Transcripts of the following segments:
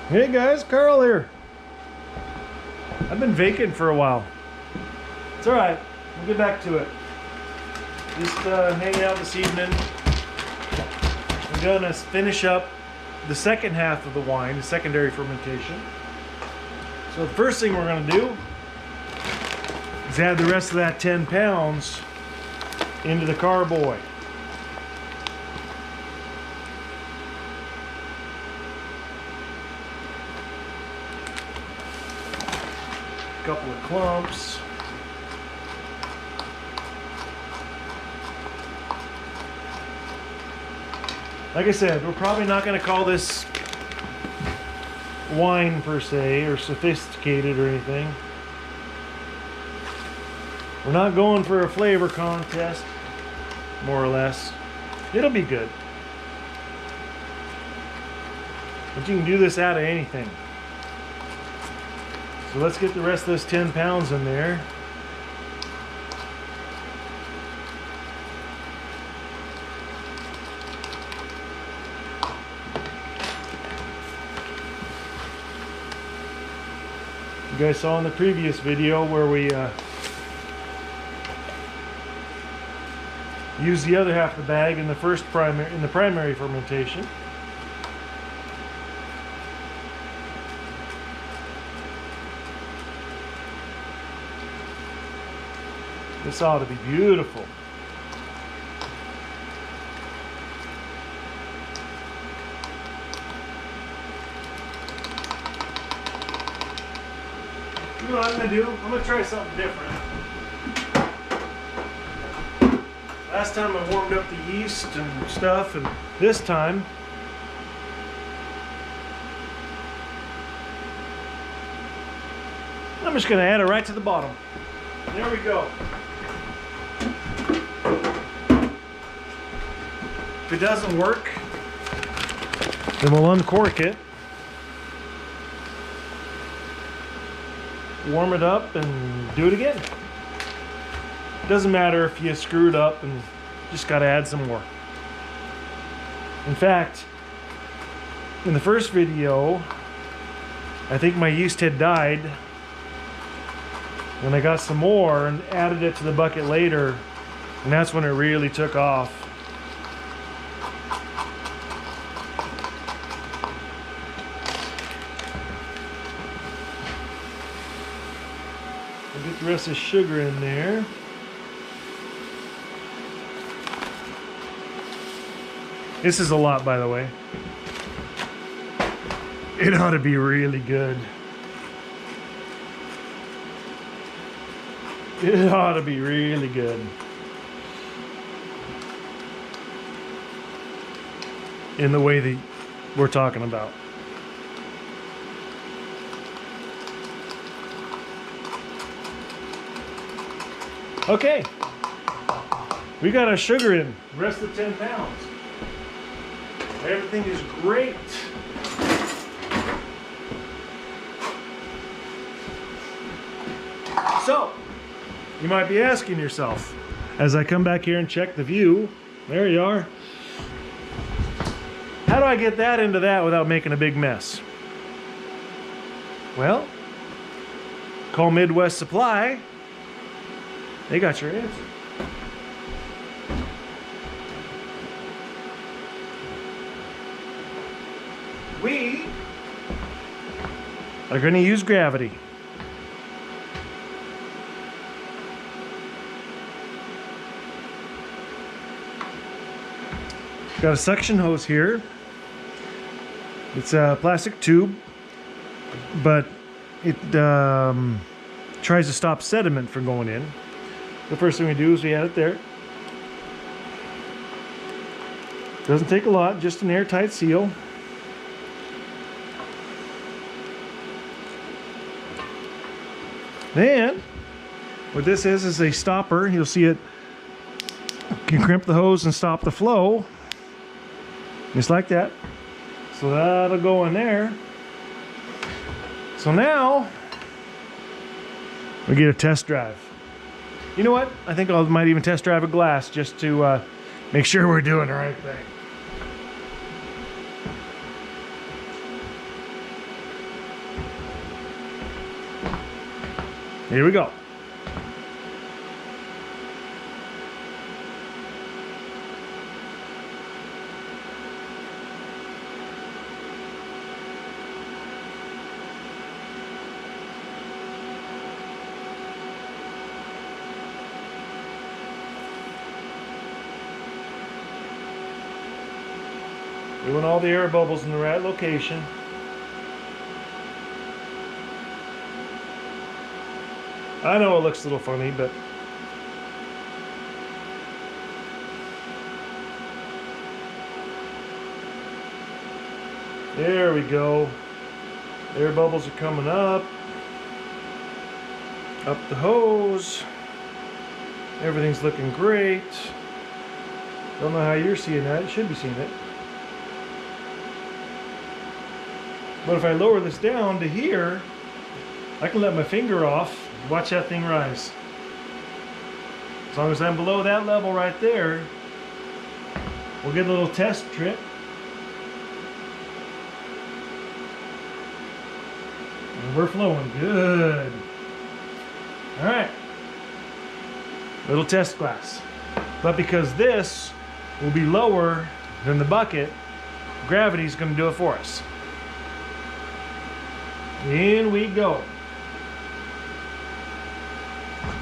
Hey guys, Carl here. I've been vacant for a while. It's alright, we'll get back to it. Just hanging out this evening. I'm gonna finish up the second half of the wine, the secondary fermentation. So the first thing we're gonna do is add the rest of that 10 pounds into the carboy. Couple of clumps. Like I said, we're probably not going to call this wine per se or sophisticated or anything. We're not going for a flavor contest, more or less. It'll be good. But you can do this out of anything. So let's get the rest of this 10 pounds in there. You guys saw in the previous video where we used the other half of the bag in the primary fermentation. This ought to be beautiful. You know what I'm going to do? I'm going to try something different. Last time I warmed up the yeast and stuff, and this time I'm just going to add it right to the bottom. There we go. If it doesn't work, then we'll uncork it, warm it up, and do it again. It doesn't matter if you screwed up and just got to add some more. In fact, in the first video, I think my yeast had died, and I got some more and added it to the bucket later, and that's when it really took off. Get the rest of the sugar in there. This is a lot, by the way. It ought to be really good. It ought to be really good. In the way that we're talking about. Okay, we got our sugar in, the rest of the 10 pounds. Everything is great. So, you might be asking yourself, as I come back here and check the view, there you are. How do I get that into that without making a big mess? Well, call Midwest Supply. They got your answer. We are going to use gravity. Got a suction hose here. It's a plastic tube, but it tries to stop sediment from going in. The first thing we do is we add it there. Doesn't take a lot, just an airtight seal. Then, what this is a stopper. You'll see it. You can crimp the hose and stop the flow. Just like that. So that'll go in there. So now, we get a test drive. You know what? I think I might even test drive a glass just to make sure we're doing the right thing. Here we go. We want all the air bubbles in the right location. I know it looks a little funny, but there we go. Air bubbles are coming up the hose. Everything's looking great. Don't know how you're seeing that. You should be seeing it. But if I lower this down to here, I can let my finger off. Watch that thing rise. As long as I'm below that level right there, we'll get a little test trip. And we're flowing good. All right. Little test glass. But because this will be lower than the bucket, gravity's going to do it for us. In we go.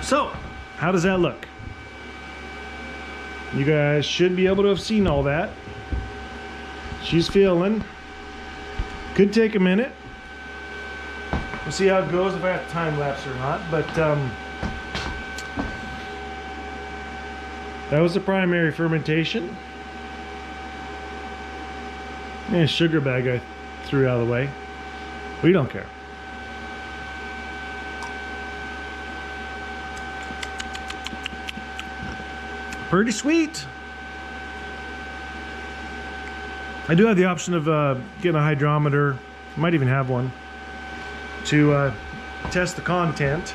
So, how does that look? You guys should be able to have seen all that. She's filling. Could take a minute. We'll see how it goes, if I have time lapse or not. But that was the primary fermentation. And a sugar bag I threw out of the way. We don't care. Pretty sweet. I do have the option of getting a hydrometer. Might even have one to test the content.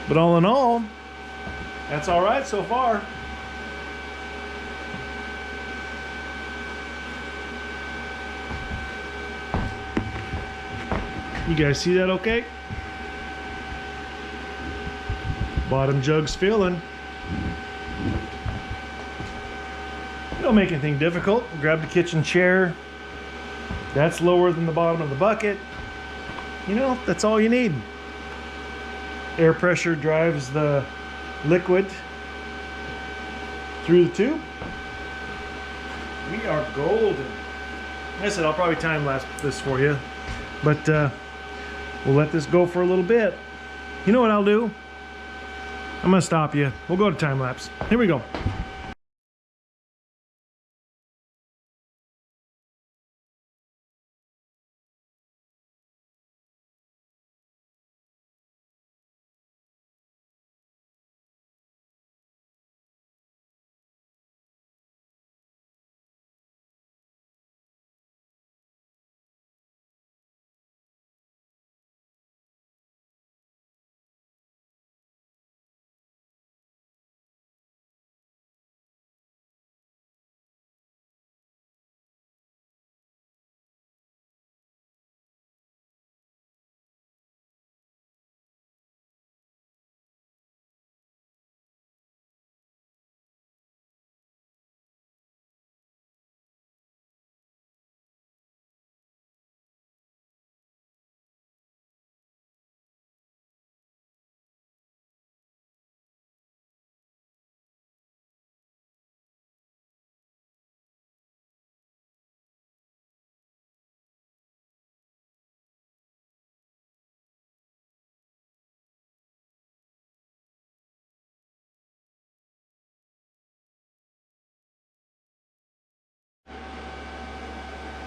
But all in all, that's all right so far. You guys see that okay? Bottom jug's filling. Don't make anything difficult. Grab the kitchen chair. That's lower than the bottom of the bucket. You know, that's all you need. Air pressure drives the liquid through the tube. We are golden. Like I said, I'll probably time lapse this for you, but we'll let this go for a little bit. You know what I'll do? I'm gonna stop you. We'll go to time lapse. Here we go.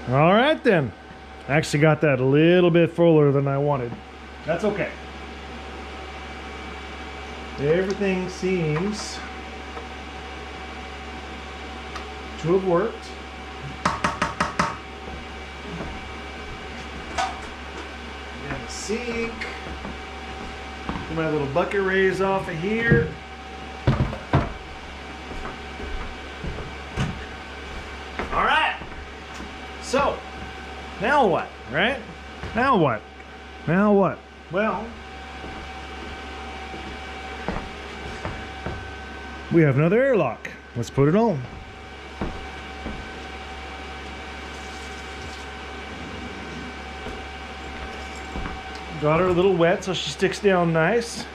All right then. Actually got that a little bit fuller than I wanted. That's okay. Everything seems to have worked. And the sink. Get my little bucket raise off of here. All right. Now what, right? Now what? Now what? Well, we have another airlock. Let's put it on. Got her a little wet so she sticks down nice.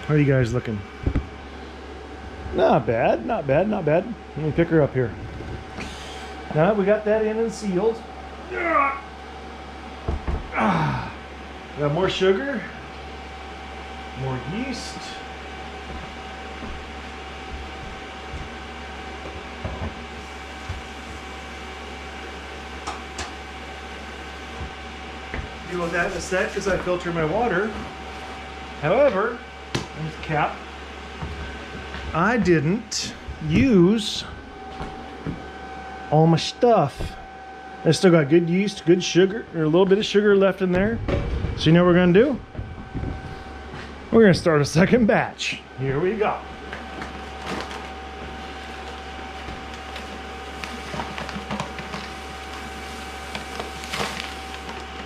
How are you guys looking? Not bad, not bad, not bad. Let me pick her up here. Now we got that in and sealed. Got more sugar, more yeast. Deal with that in a sec because I filter my water. However, there's the cap. I didn't use all my stuff. I still got good yeast, good sugar, or a little bit of sugar left in there. So you know what we're gonna do? We're gonna start a second batch. Here we go.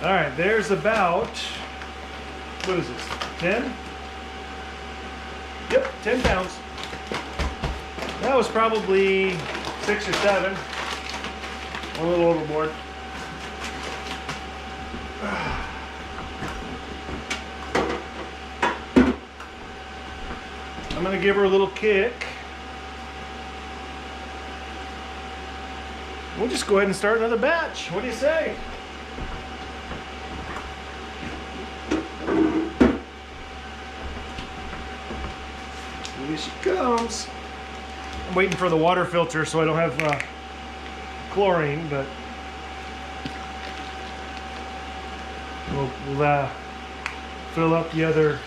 All right, there's about, what is this, 10? Yep, 10 pounds. That was probably 6 or 7. A little overboard. I'm gonna give her a little kick. We'll just go ahead and start another batch. What do you say? Here she comes. I'm waiting for the water filter so I don't have chlorine, but we'll fill up the other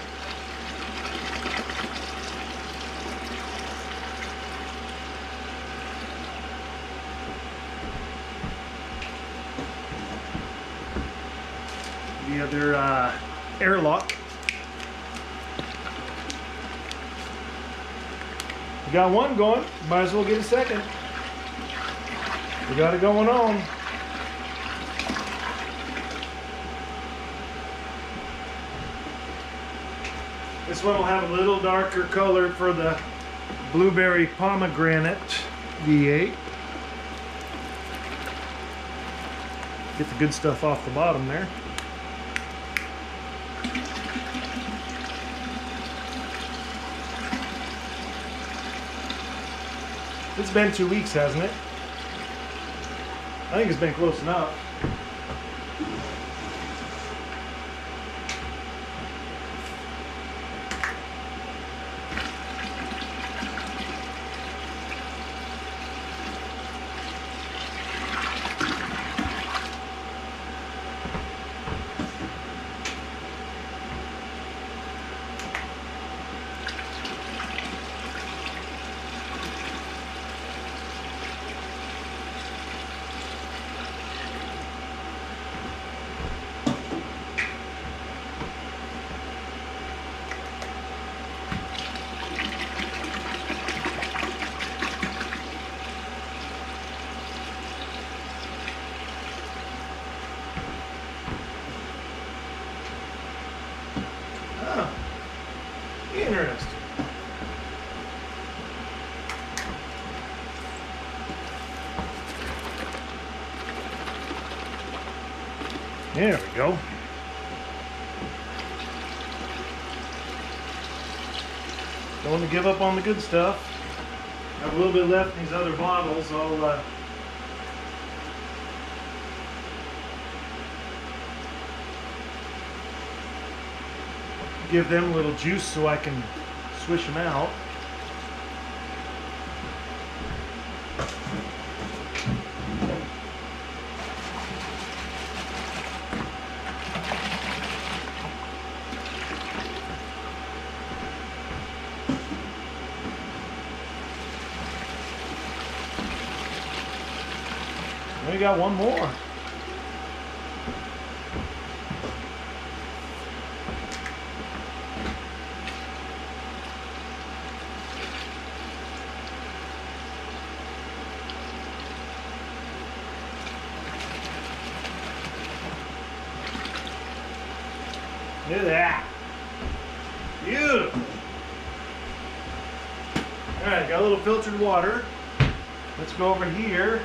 airlock. We got one going, might as well get a second. We got it going on. This one will have a little darker color for the blueberry pomegranate V8. Get the good stuff off the bottom there. It's been 2 weeks, hasn't it? I think it's been close enough. Interesting. There we go. Don't want to give up on the good stuff. Got a little bit left in these other bottles. I'll give them a little juice so I can swish them out. We got one more. Look at that. Beautiful. All right, got a little filtered water. Let's go over here.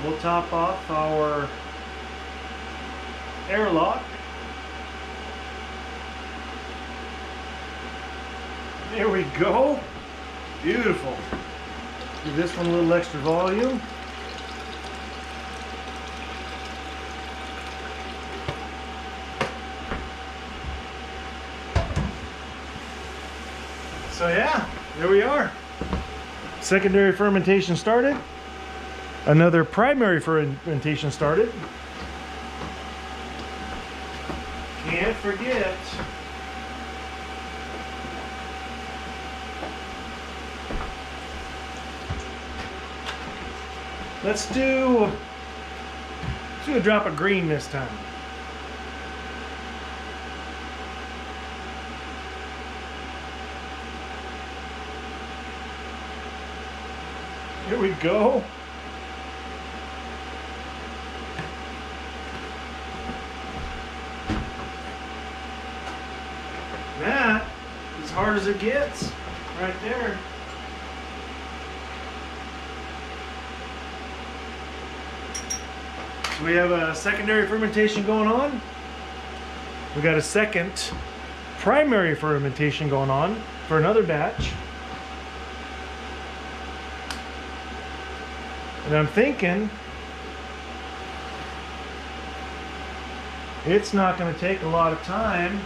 We'll top off our airlock. There we go. Beautiful. Give this one a little extra volume. So yeah, there we are. Secondary fermentation started. Another primary fermentation started. Can't forget let's do a drop of green this time. Here we go. That, as hard as it gets, right there. So we have a secondary fermentation going on. We got a second primary fermentation going on for another batch. And I'm thinking it's not going to take a lot of time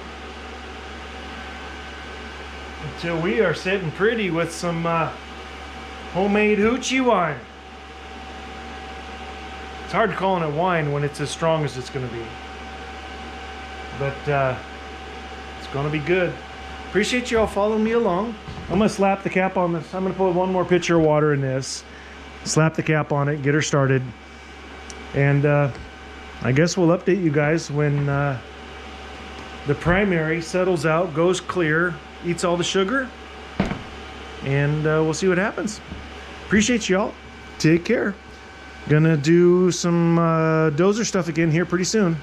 until we are sitting pretty with some homemade hoochie wine. It's hard calling it wine when it's as strong as it's going to be. But it's going to be good. Appreciate you all following me along. I'm going to slap the cap on this. I'm going to put one more pitcher of water in this. Slap the cap on it, get her started. And I guess we'll update you guys when the primary settles out, goes clear, eats all the sugar, and we'll see what happens. Appreciate y'all. Take care. Gonna do some dozer stuff again here pretty soon.